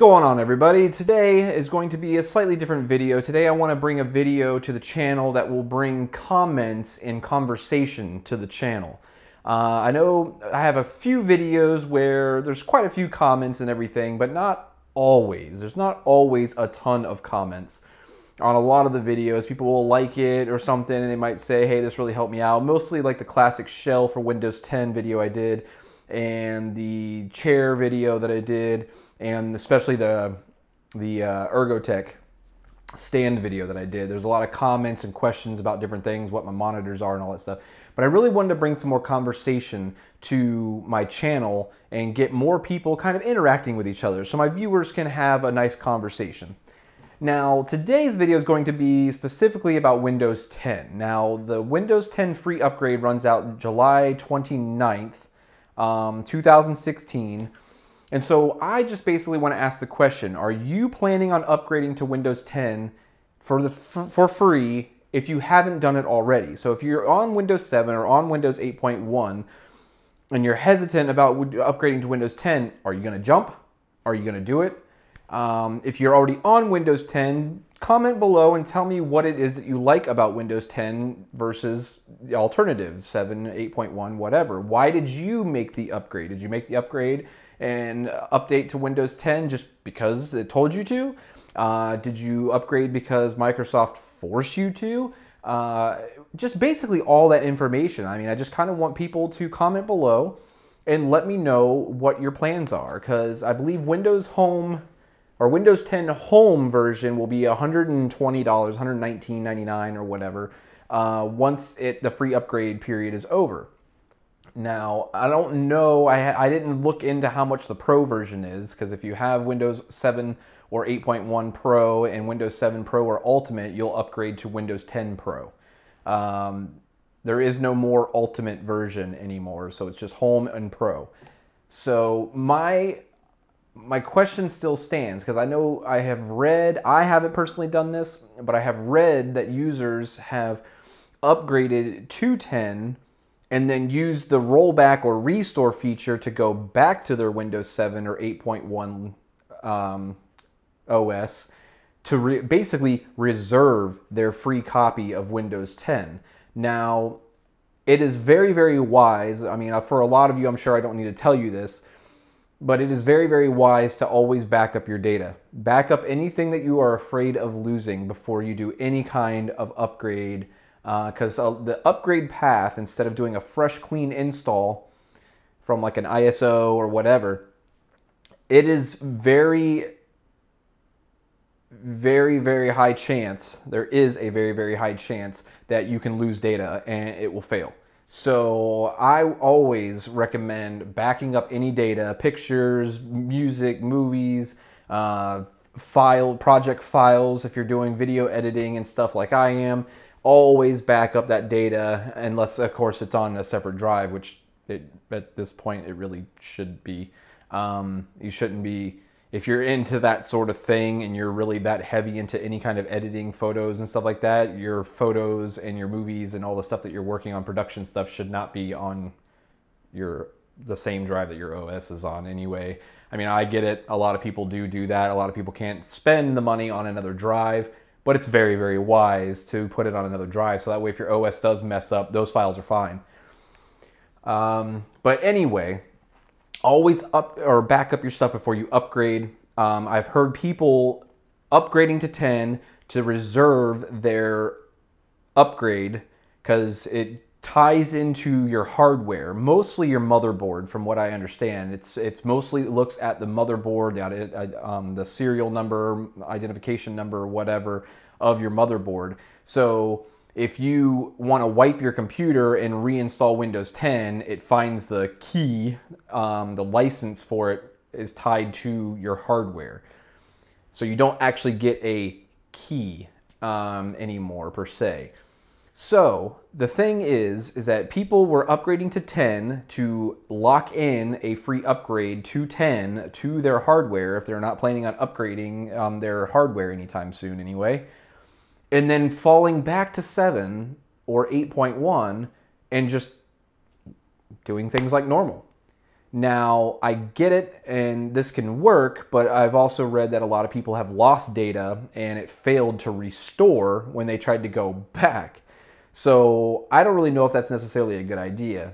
going on, everybody? Today is going to be a slightly different video. Today I want to bring a video to the channel that will bring comments and conversation to the channel. I know I have a few videos where there's quite a few comments and everything, but not always. There's not always a ton of comments. On a lot of the videos, people will like it or something and they might say, hey, this really helped me out. Mostly like the classic shell for Windows 10 video I did, and the chair video that I did, and especially the Ergotech stand video that I did. There's a lot of comments and questions about different things, what my monitors are and all that stuff. But I really wanted to bring some more conversation to my channel and get more people kind of interacting with each other so my viewers can have a nice conversation. Now, today's video is going to be specifically about Windows 10. Now, the Windows 10 free upgrade runs out July 29th, 2016. And so I just basically want to ask the question, are you planning on upgrading to Windows 10 for free if you haven't done it already? So if you're on Windows 7 or on Windows 8.1 and you're hesitant about upgrading to Windows 10, are you going to jump? Are you going to do it? If you're already on Windows 10, comment below and tell me what it is that you like about Windows 10 versus the alternatives, 7, 8.1, whatever. Why did you make the upgrade? Did you make the upgrade and update to Windows 10 just because it told you to? Did you upgrade because Microsoft forced you to? Just basically all that information. I mean, I just kind of want people to comment below and let me know what your plans are, because I believe Windows Home or Windows 10 Home version will be $120, $119.99 or whatever, once the free upgrade period is over. Now, I don't know, I didn't look into how much the Pro version is, because if you have Windows 7 or 8.1 Pro and Windows 7 Pro or Ultimate, you'll upgrade to Windows 10 Pro. There is no more Ultimate version anymore, so it's just Home and Pro. So my question still stands, because I know I haven't personally done this, but I have read that users have upgraded to 10 and then used the rollback or restore feature to go back to their Windows 7 or 8.1 OS to basically reserve their free copy of Windows 10. Now, it is very, very wise. I mean, for a lot of you, I'm sure I don't need to tell you this, but it is very, very wise to always back up your data. Back up anything that you are afraid of losing before you do any kind of upgrade, because the upgrade path, instead of doing a fresh, clean install from like an ISO or whatever, it is very, very, very high chance, there is a very, very high chance that you can lose data and it will fail. So I always recommend backing up any data, pictures, music, movies, project files. If you're doing video editing and stuff like I am, always back up that data, unless of course it's on a separate drive, which at this point it really should be. You shouldn't be, if you're into that sort of thing and you're really that heavy into any kind of editing photos and stuff like that, your photos and your movies and all the stuff that you're working on, production stuff, should not be on the same drive that your OS is on anyway. I mean, I get it. A lot of people do that. A lot of people can't spend the money on another drive, but it's very, very wise to put it on another drive. So that way, if your OS does mess up, those files are fine. But anyway, always back up your stuff before you upgrade. I've heard people upgrading to 10 to reserve their upgrade because it ties into your hardware, mostly your motherboard, from what I understand. It's mostly looks at the motherboard, the serial number, identification number, whatever, of your motherboard. So if you want to wipe your computer and reinstall Windows 10, it finds the key, the license for it is tied to your hardware. So you don't actually get a key anymore, per se. So the thing is that people were upgrading to 10 to lock in a free upgrade to 10 to their hardware if they're not planning on upgrading their hardware anytime soon anyway. And then falling back to 7 or 8.1 and just doing things like normal. Now, I get it, and this can work, but I've also read that a lot of people have lost data and it failed to restore when they tried to go back. So I don't really know if that's necessarily a good idea.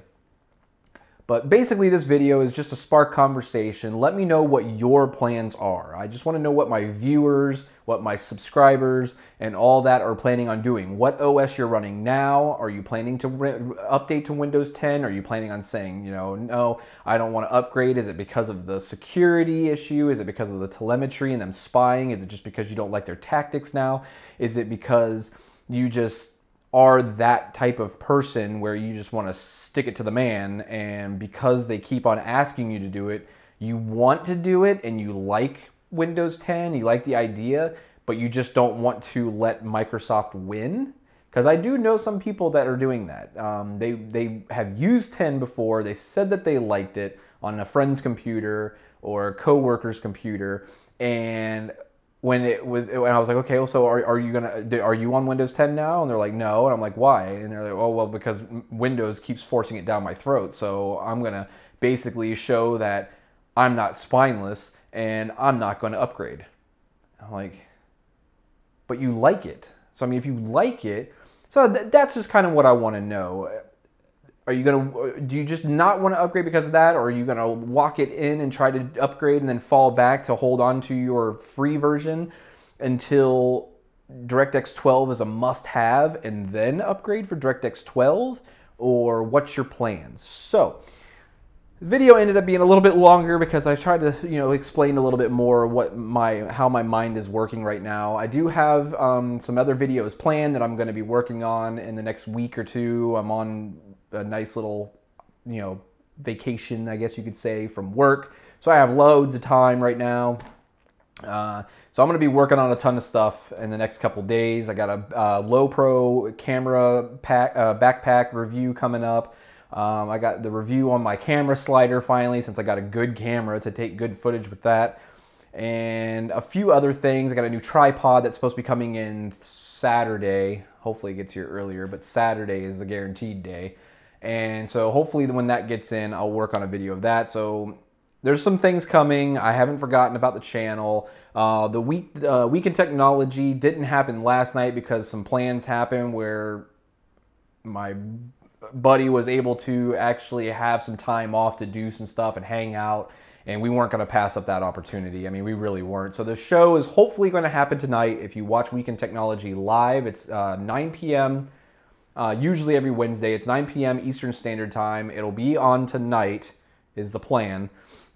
But basically this video is just to spark conversation. Let me know what your plans are. I just want to know what my viewers, what my subscribers, and all that are planning on doing. What OS you're running now? Are you planning to update to Windows 10? Are you planning on saying, you know, no, I don't want to upgrade? Is it because of the security issue? Is it because of the telemetry and them spying? Is it just because you don't like their tactics now? Is it because you just are that type of person where you just want to stick it to the man, and because they keep on asking you to do it, you want to do it and you like Windows 10, you like the idea, but you just don't want to let Microsoft win? Because I do know some people that are doing that. They have used 10 before, they said that they liked it on a friend's computer or a co-worker's computer, and when I was like, okay, well, so are you on Windows 10 now? And they're like, no. And I'm like, why? And they're like, oh, well, because Windows keeps forcing it down my throat. So I'm gonna basically show that I'm not spineless and I'm not going to upgrade. I'm like, but you like it. So I mean, if you like it, so that's just kind of what I want to know. Do you just not want to upgrade because of that? Or are you going to lock it in and try to upgrade and then fall back to hold on to your free version until DirectX 12 is a must-have and then upgrade for DirectX 12? Or what's your plans? So the video ended up being a little bit longer because I tried to, you know, explain a little bit more how my mind is working right now. I do have some other videos planned that I'm going to be working on in the next week or two. I'm on a nice little, you know, vacation, I guess you could say, from work. So I have loads of time right now. So I'm going to be working on a ton of stuff in the next couple days. I got a low pro camera backpack review coming up. I got the review on my camera slider finally, since I got a good camera to take good footage with that. And a few other things. I got a new tripod that's supposed to be coming in Saturday. Hopefully it gets here earlier, but Saturday is the guaranteed day. And so hopefully when that gets in, I'll work on a video of that. So there's some things coming. I haven't forgotten about the channel. The Week in Technology didn't happen last night because some plans happened where my buddy was able to actually have some time off to do some stuff and hang out, and we weren't going to pass up that opportunity. I mean, we really weren't. So the show is hopefully going to happen tonight. If you watch Week in Technology live, it's 9 p.m. Usually every Wednesday. It's 9 p.m. Eastern Standard Time. It'll be on tonight is the plan.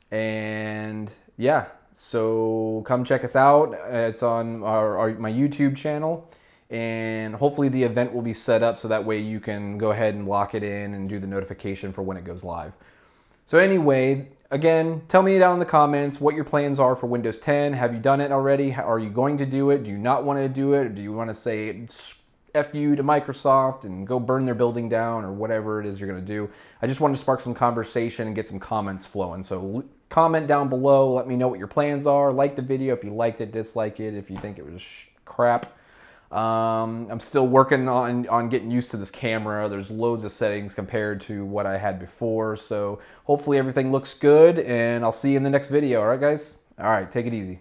And yeah, so come check us out. It's on my YouTube channel. And hopefully the event will be set up so that way you can go ahead and lock it in and do the notification for when it goes live. So anyway, again, tell me down in the comments what your plans are for Windows 10. Have you done it already? Are you going to do it? Do you not want to do it? Or do you want to say F you to Microsoft and go burn their building down, or whatever it is you're going to do? I just wanted to spark some conversation and get some comments flowing. So comment down below. Let me know what your plans are. Like the video if you liked it, dislike it if you think it was crap. I'm still working on getting used to this camera. There's loads of settings compared to what I had before. So hopefully everything looks good, and I'll see you in the next video. All right, guys? All right, take it easy.